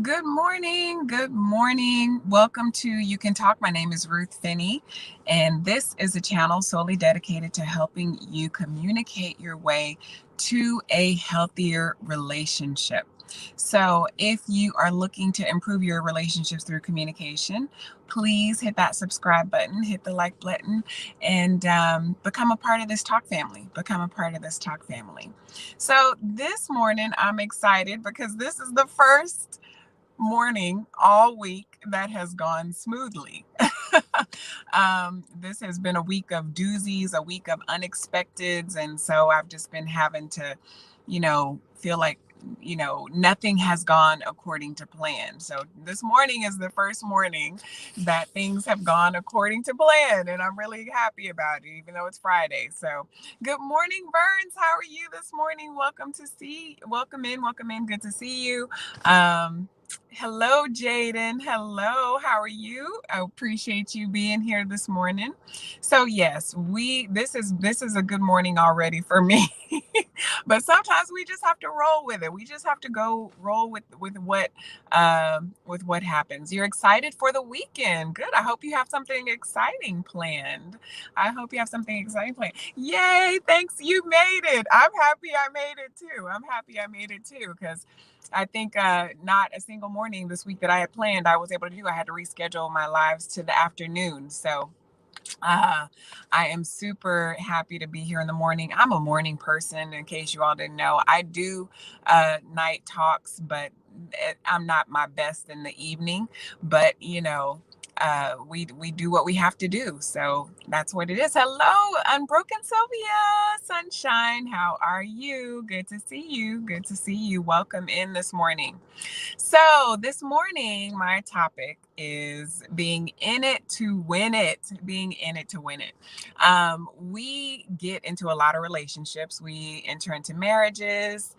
Good morning. Good morning. Welcome to You Can Talk. My name is Ruth Finney, and this is a channel solely dedicated to helping you communicate your way to a healthier relationship. So, if you are looking to improve your relationships through communication, please hit that subscribe button, hit the like button, and become a part of this talk family. Become a part of this talk family. So, this morning, I'm excited because this is the first morning all week that has gone smoothly. This has been a week of doozies, a week of unexpecteds. And so I've just been having to, feel like, nothing has gone according to plan. So this morning is the first morning that things have gone according to plan. And I'm really happy about it, even though it's Friday. So good morning, Burns. How are you this morning? Welcome in. Good to see you. Hello, Jaden. Hello, how are you? I appreciate you being here this morning. So yes, we this is a good morning already for me. But sometimes we just have to roll with it. We just have to go roll with what happens. You're excited for the weekend. Good. I hope you have something exciting planned. I hope you have something exciting planned. Yay, thanks. You made it. I'm happy I made it too. I'm happy I made it too because I think not a single morning this week that I had planned I was able to do. I had to reschedule my lives to the afternoon. So uh, I am super happy to be here in the morning. I'm a morning person, in case you all didn't know. I do night talks, but I'm not my best in the evening. But we do what we have to do. So that's what it is. Hello, Unbroken Sylvia, sunshine. How are you? Good to see you. Good to see you. Welcome in this morning. So, this morning, my topic is being in it to win it. Being in it to win it. We get into a lot of relationships, we enter into marriages.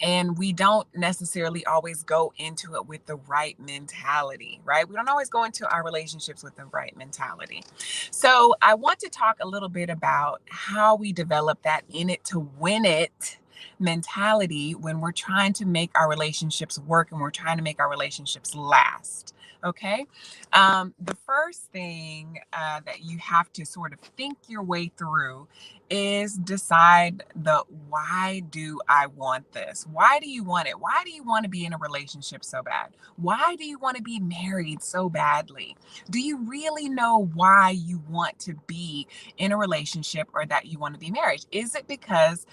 And we don't necessarily always go into it with the right mentality, right? We don't always go into our relationships with the right mentality. So, I want to talk a little bit about how we develop that in it to win it mentality when we're trying to make our relationships work and we're trying to make our relationships last. Okay. The first thing that you have to sort of think your way through is decide the why do I want this? Why do you want it? Why do you want to be in a relationship so bad? Why do you want to be married so badly? Do you really know why you want to be in a relationship or that you want to be married? Is it because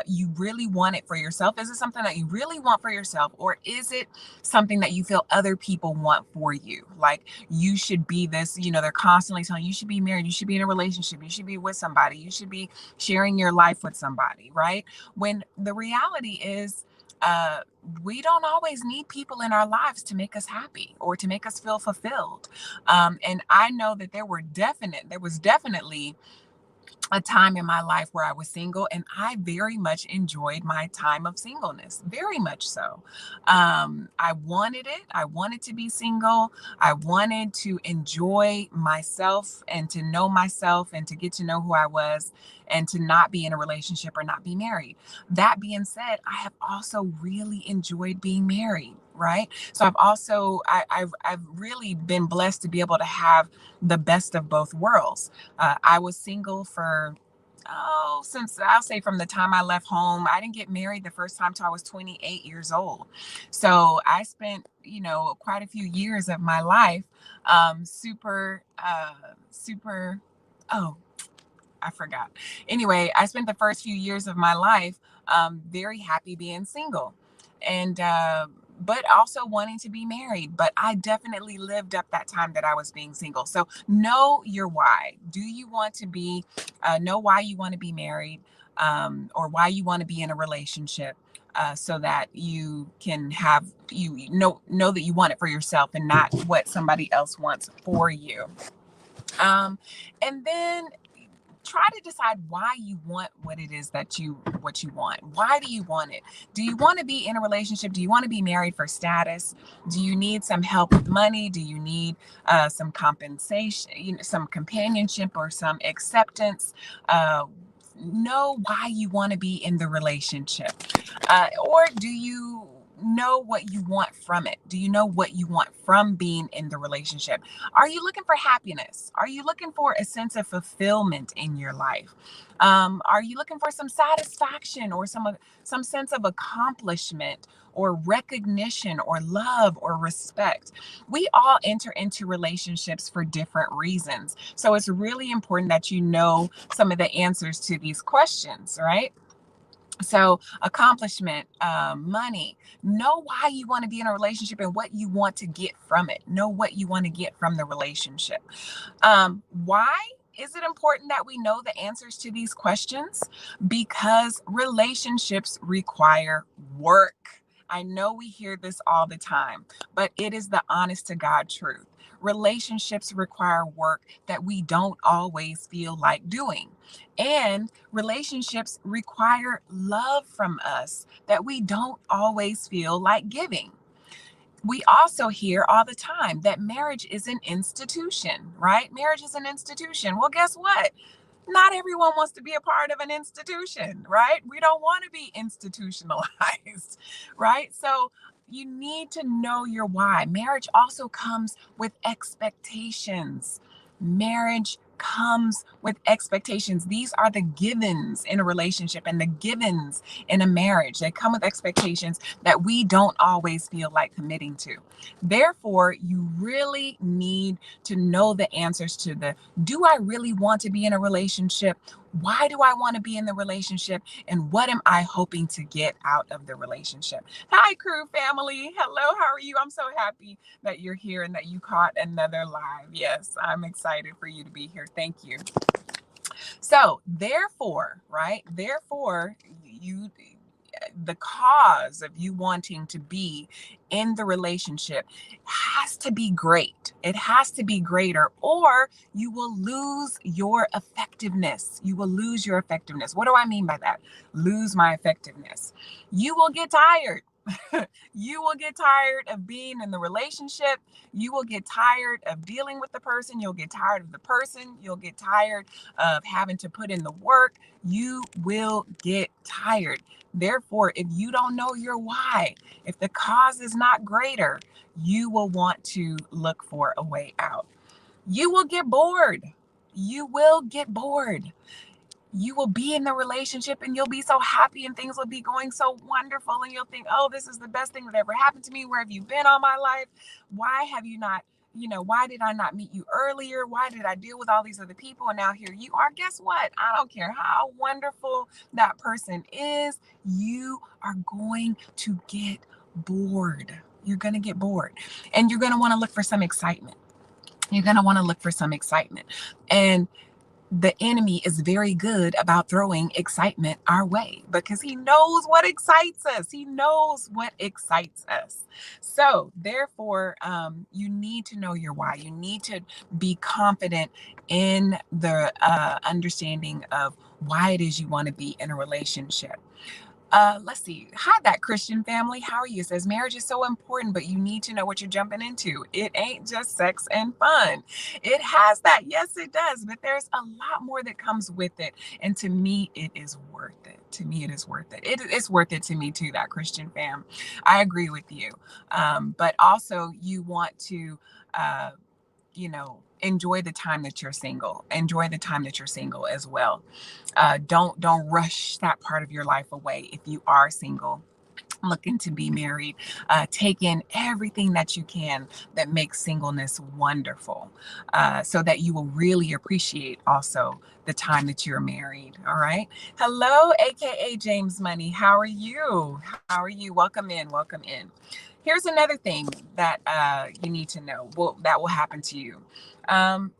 you really want it for yourself? Is it something that you really want for yourself? Or is it something that you feel other people want for you? Like you should be this, they're constantly telling you, you should be married, you should be in a relationship, you should be with somebody, you should be sharing your life with somebody, right? When the reality is, uh, we don't always need people in our lives to make us happy or to make us feel fulfilled. And I know that there was definitely a time in my life where I was single, and I very much enjoyed my time of singleness, very much so. I wanted it. I wanted to be single. I wanted to enjoy myself and to know myself and to get to know who I was and to not be in a relationship or not be married. That being said, I have also really enjoyed being married. Right. So I've really been blessed to be able to have the best of both worlds. I was single for, since I'll say from the time I left home. I didn't get married the first time till I was 28 years old. So I spent, quite a few years of my life, super, oh, I forgot. Anyway, I spent the first few years of my life very happy being single. And, but also wanting to be married. But I definitely lived up that time that I was being single. So know your why. Do you want to be, know why you want to be married, or why you want to be in a relationship? So that you can have know that you want it for yourself and not what somebody else wants for you. And then try to decide why you want what you want. Why do you want it? Do you want to be in a relationship? Do you want to be married for status? Do you need some help with money? Do you need some compensation, some companionship or some acceptance? Know why you want to be in the relationship, or do you know what you want from it? Do you know what you want from being in the relationship? Are you looking for happiness? Are you looking for a sense of fulfillment in your life? Are you looking for some satisfaction or some sense of accomplishment or recognition or love or respect? We all enter into relationships for different reasons. So it's really important that you know some of the answers to these questions, right? So accomplishment, money, know why you want to be in a relationship and what you want to get from it. Know what you want to get from the relationship. Why is it important that we know the answers to these questions? Because relationships require work. I know we hear this all the time, but it is the honest to God truth. Relationships require work that we don't always feel like doing. And relationships require love from us that we don't always feel like giving. We also hear all the time that marriage is an institution, right? Marriage is an institution. Well, guess what? Not everyone wants to be a part of an institution, right? We don't want to be institutionalized, right? So you need to know your why. Marriage also comes with expectations. Marriage comes with expectations. These are the givens in a relationship and the givens in a marriage. They come with expectations that we don't always feel like committing to. Therefore, you really need to know the answers to the, do I really want to be in a relationship? Why do I want to be in the relationship? And what am I hoping to get out of the relationship? Hi, crew family. Hello, how are you? I'm so happy that you're here and that you caught another live. Yes, I'm excited for you to be here. Thank you. So, therefore, right? Therefore, you the cause of you wanting to be in the relationship has to be great. It has to be greater, or you will lose your effectiveness. You will lose your effectiveness. What do I mean by that? Lose my effectiveness. You will get tired. You will get tired of being in the relationship. You will get tired of dealing with the person. You'll get tired of the person. You'll get tired of having to put in the work. You will get tired. Therefore, if you don't know your why, if the cause is not greater, you will want to look for a way out. You will get bored. You will get bored. You will be in the relationship and you'll be so happy and things will be going so wonderful. And you'll think, oh, this is the best thing that ever happened to me. Where have you been all my life? Why have you not, why did I not meet you earlier? Why did I deal with all these other people? And now here you are. Guess what? I don't care how wonderful that person is. You are going to get bored. You're going to get bored and you're going to want to look for some excitement. You're going to want to look for some excitement. And the enemy is very good about throwing excitement our way because he knows what excites us. He knows what excites us. So, therefore, you need to know your why. You need to be confident in the understanding of why it is you want to be in a relationship. Let's see. Hi, that Christian family. How are you? It says marriage is so important, but you need to know what you're jumping into. It ain't just sex and fun. It has that. Yes, it does. But there's a lot more that comes with it. And to me, it is worth it. To me, it is worth it. It's worth it to me too, that Christian fam. I agree with you. But also you want to, enjoy the time that you're single. Enjoy the time that you're single as well. Don't rush that part of your life away if you are single looking to be married. Take in everything that you can that makes singleness wonderful, so that you will really appreciate also the time that you're married. All right. Hello, aka James Money. How are you? How are you? Welcome in. Welcome in. Here's another thing that you need to know. That will happen to you.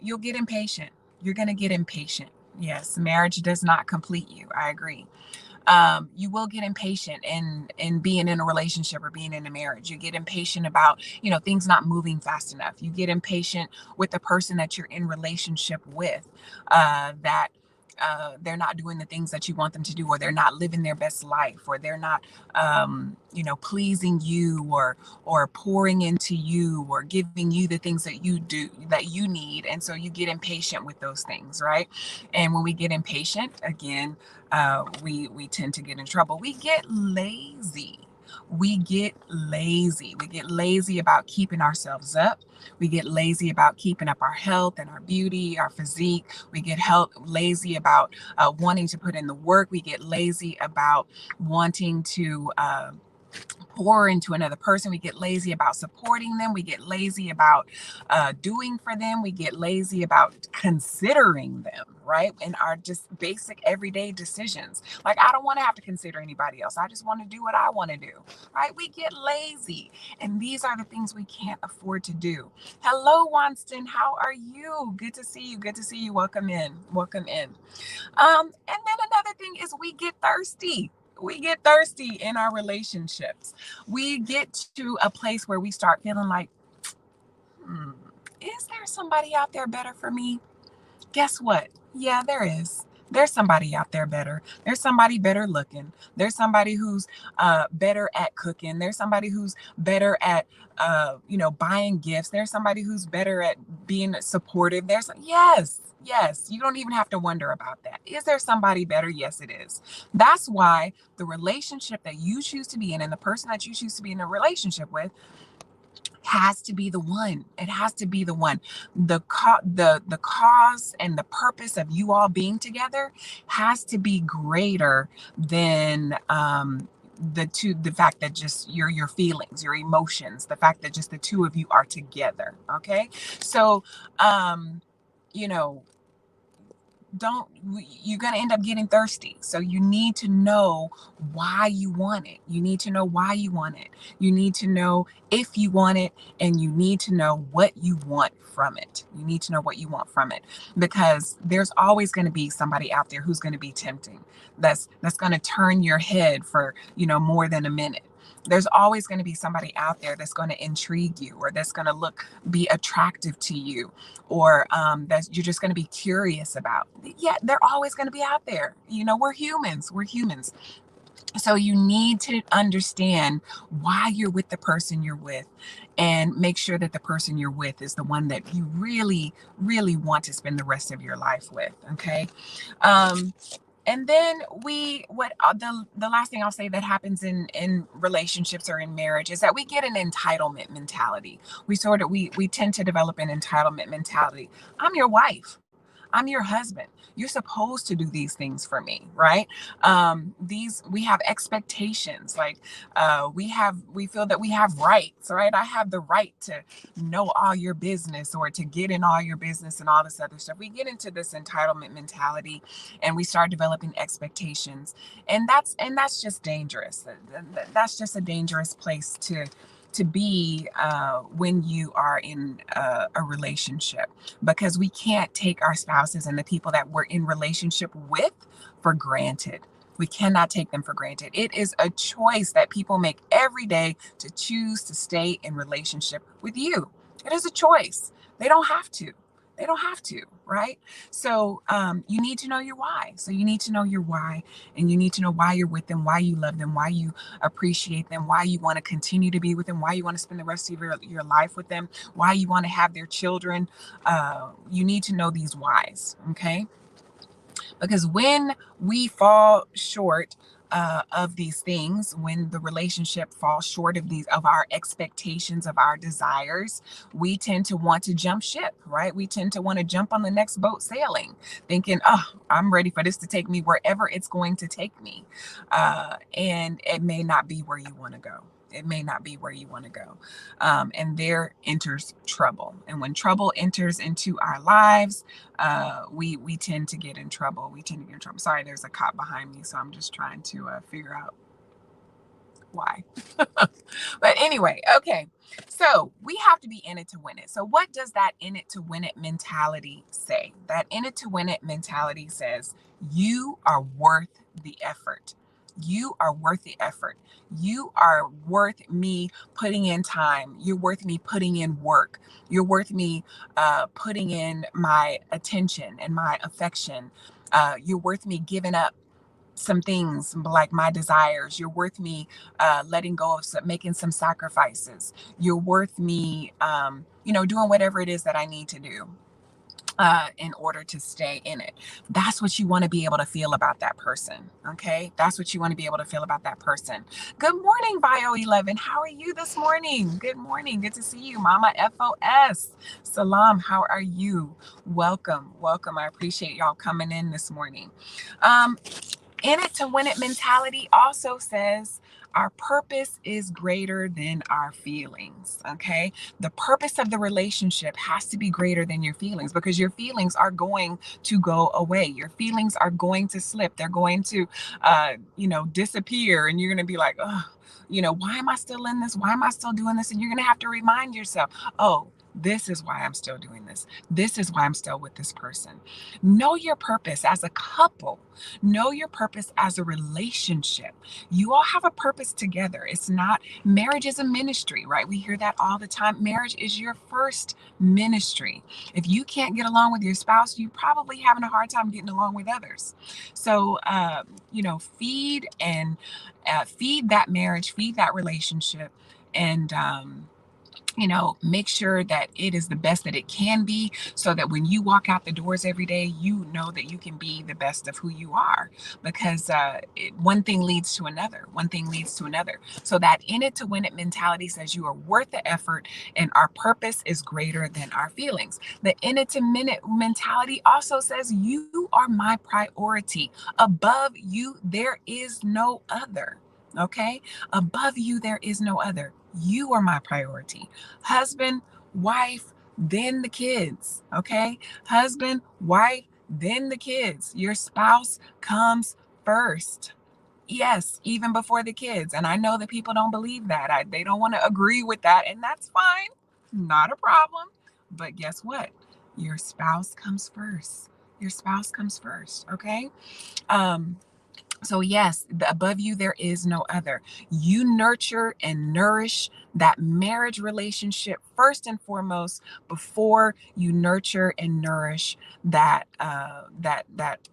You'll get impatient. You're going to get impatient. Yes, marriage does not complete you. I agree. You will get impatient in being in a relationship or being in a marriage. You get impatient about, things not moving fast enough. You get impatient with the person that you're in relationship with, that they're not doing the things that you want them to do, or they're not living their best life, or they're not, pleasing you, or pouring into you, or giving you the things that you do that you need. And so you get impatient with those things, right? And when we get impatient, again, we tend to get in trouble. We get lazy. We get lazy. We get lazy about keeping ourselves up. We get lazy about keeping up our health and our beauty, our physique. We get lazy about wanting to put in the work. We get lazy about wanting to pour into another person. We get lazy about supporting them. We get lazy about doing for them. We get lazy about considering them, right? In our just basic everyday decisions. Like, I don't want to have to consider anybody else. I just want to do what I want to do, right? We get lazy. And these are the things we can't afford to do. Hello, Wanston. How are you? Good to see you. Good to see you. Welcome in. Welcome in. And then another thing is we get thirsty. We get thirsty in our relationships. We get to a place where we start feeling like, hmm, is there somebody out there better for me? Guess what? Yeah, there is. There's somebody out there better. There's somebody better looking. There's somebody who's better at cooking. There's somebody who's better at, buying gifts. There's somebody who's better at being supportive. Yes, yes. You don't even have to wonder about that. Is there somebody better? Yes, it is. That's why the relationship that you choose to be in and the person that you choose to be in a relationship with has to be the one. It has to be the one. The cause and the purpose of you all being together has to be greater than the fact that just your feelings, your emotions, the fact that just the two of you are together. Okay. So you know don't you're going to end up getting thirsty. So you need to know why you want it. You need to know why you want it. You need to know if you want it, and you need to know what you want from it. You need to know what you want from it, because there's always going to be somebody out there who's going to be tempting. That's going to turn your head for, more than a minute. There's always going to be somebody out there that's going to intrigue you, or that's going to be attractive to you, or that you're just going to be curious about. Yeah, they're always going to be out there. We're humans. We're humans. So you need to understand why you're with the person you're with, and make sure that the person you're with is the one that you really, really want to spend the rest of your life with. Okay. Um, and then the last thing I'll say that happens in relationships or in marriage is that we get an entitlement mentality. We tend to develop an entitlement mentality. I'm your wife. I'm your husband. You're supposed to do these things for me, right? These We have expectations. Like we feel that we have rights, right? I have the right to know all your business, or to get in all your business, and all this other stuff. We get into this entitlement mentality, and we start developing expectations, and that's just dangerous. That's just a dangerous place to be when you are in a relationship, because we can't take our spouses and the people that we're in relationship with for granted. We cannot take them for granted. It is a choice that people make every day to choose to stay in relationship with you. It is a choice. They don't have to. They don't have to, right? So you need to know your why. So you need to know your why, and you need to know why you're with them, why you love them, why you appreciate them, why you want to continue to be with them, why you want to spend the rest of your life with them, why you want to have their children. You need to know these whys, okay? Because when we fall short of these things, when the relationship falls short of our expectations, of our desires, we tend to want to jump ship, right? We tend to want to jump on the next boat sailing, thinking, oh, I'm ready for this to take me wherever it's going to take me. And it may not be where you want to go. It may not be where you want to go. And there enters trouble. And when trouble enters into our lives, we tend to get in trouble. We tend to get in trouble. Sorry, there's a cop behind me, so I'm just trying to figure out why. But anyway, okay. So we have to be in it to win it. So what does that in it to win it mentality say? That in it to win it mentality says you are worth the effort. You are worth the effort. You are worth me putting in time. You're worth me putting in work. You're worth me putting in my attention and my affection. You're worth me giving up some things like my desires. You're worth me letting go of making some sacrifices. You're worth me, doing whatever it is that I need to do. in order to stay in it. That's what you want to be able to feel about that person. Okay. That's what you want to be able to feel about that person. Good morning, Bio11. How are you this morning? Good morning. Good to see you, Mama FOS. Salam. How are you? Welcome. Welcome. I appreciate y'all coming in this morning. Um, in it to win it mentality also says our purpose is greater than our feelings. Okay. The purpose of the relationship has to be greater than your feelings, because your feelings are going to go away. Your feelings are going to slip. They're going to, disappear. And you're going to be like, oh, why am I still in this? Why am I still doing this? And you're going to have to remind yourself, oh, this is why I'm still doing this. This is why I'm still with this person. Know your purpose as a couple. Know your purpose as a relationship. You all have a purpose together. It's not, marriage is a ministry, right? We hear that all the time. Marriage is your first ministry. If you can't get along with your spouse, you probably having a hard time getting along with others. So, feed that marriage, feed that relationship, and make sure that it is the best that it can be, so that when you walk out the doors every day, you know that you can be the best of who you are, because one thing leads to another. One thing leads to another. So that in it to win it mentality says you are worth the effort and our purpose is greater than our feelings. The in it to minute mentality also says you are my priority. Above you, there is no other. Okay. Above you, there is no other. You are my priority. Husband, wife, then the kids. Okay. Husband, wife, then the kids. Your spouse comes first. Yes, even before the kids. And I know that people don't believe that. They don't want to agree with that. And that's fine. Not a problem. But guess what? Your spouse comes first. Your spouse comes first. Okay. Um, so, yes, above you, there is no other. You nurture and nourish that marriage relationship first and foremost, before you nurture and nourish that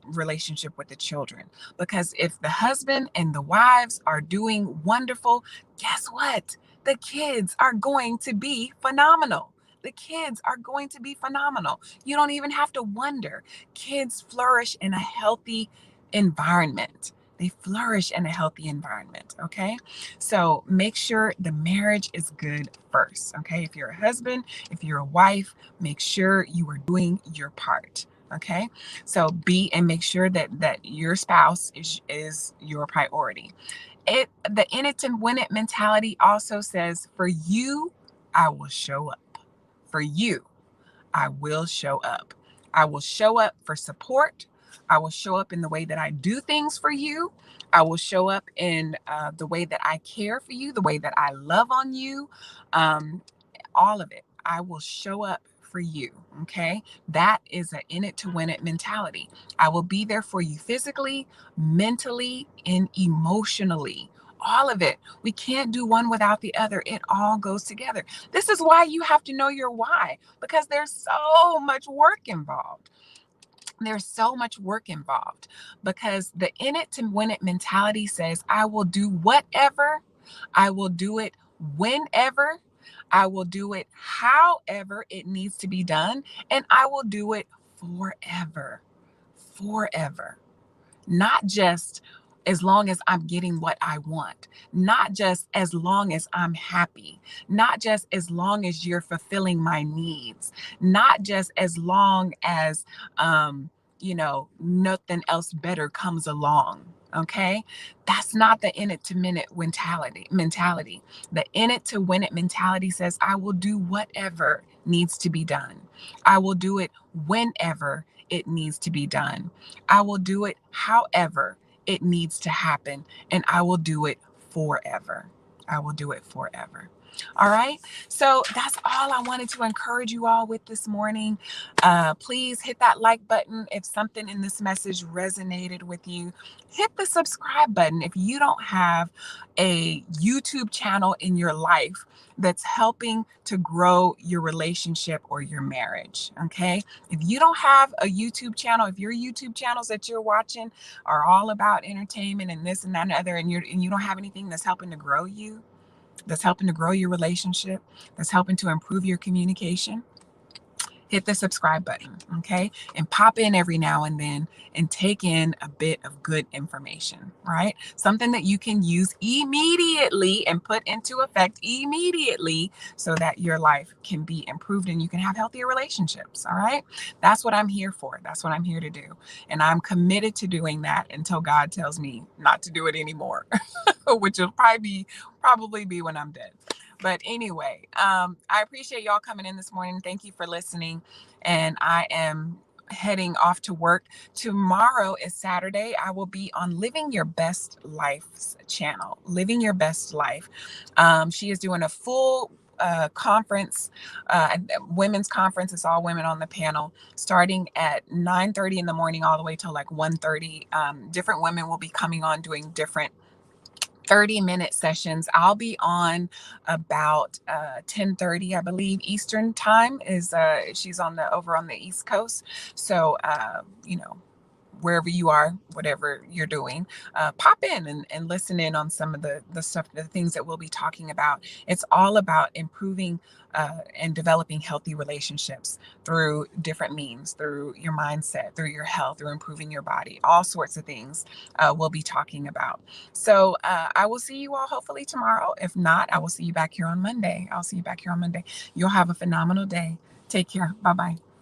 relationship with the children. Because if the husband and the wives are doing wonderful, guess what? The kids are going to be phenomenal. The kids are going to be phenomenal. You don't even have to wonder. Kids flourish in a healthy environment. They flourish in a healthy environment. Okay. So make sure the marriage is good first. Okay. If you're a husband, if you're a wife, make sure you are doing your part. Okay. So make sure that your spouse is your priority. The in it to win it mentality also says, for you, I will show up. For you, I will show up. I will show up for support. I will show up in the way that I do things for you. I will show up in the way that I care for you, the way that I love on you. Um, all of it. I will show up for you. Okay. That is an in it to win it mentality. I will be there for you physically, mentally, and emotionally. All of it. We can't do one without the other. It all goes together. This is why you have to know your why, because there's so much work involved. There's so much work involved, because the in it to win it mentality says, I will do whatever, I will do it whenever, I will do it however it needs to be done, and I will do it forever. Forever. Not just as long as I'm getting what I want, not just as long as I'm happy, not just as long as you're fulfilling my needs, not just as long as, nothing else better comes along. Okay. That's not the in it to minute mentality. The in it to win it mentality says, I will do whatever needs to be done. I will do it whenever it needs to be done. I will do it however it needs to happen, and I will do it forever. I will do it forever. All right. So that's all I wanted to encourage you all with this morning. Please hit that like button if something in this message resonated with you. Hit the subscribe button if you don't have a YouTube channel in your life that's helping to grow your relationship or your marriage. Okay. If you don't have a YouTube channel, if your YouTube channels that you're watching are all about entertainment and this and that and the other, and you don't have anything that's helping to grow you, that's helping to grow your relationship, that's helping to improve your communication, hit the subscribe button, okay? And pop in every now and then and take in a bit of good information, right? Something that you can use immediately and put into effect immediately so that your life can be improved and you can have healthier relationships, all right? That's what I'm here for. That's what I'm here to do. And I'm committed to doing that until God tells me not to do it anymore, which will probably be when I'm dead. But anyway, I appreciate y'all coming in this morning. Thank you for listening. And I am heading off to work. Tomorrow is Saturday. I will be on Living Your Best Life's channel, Living Your Best Life. She is doing a full conference, women's conference. It's all women on the panel, starting at 9:30 in the morning all the way till like 1:30. Different women will be coming on doing different 30-minute sessions. I'll be on about 10:30, I believe, Eastern time. Is she's on the over on the East Coast. So wherever you are, whatever you're doing, pop in and listen in on some of the stuff, the things that we'll be talking about. It's all about improving and developing healthy relationships through different means, through your mindset, through your health, through improving your body, all sorts of things we'll be talking about. So I will see you all hopefully tomorrow. If not, I will see you back here on Monday. I'll see you back here on Monday. You'll have a phenomenal day. Take care. Bye-bye.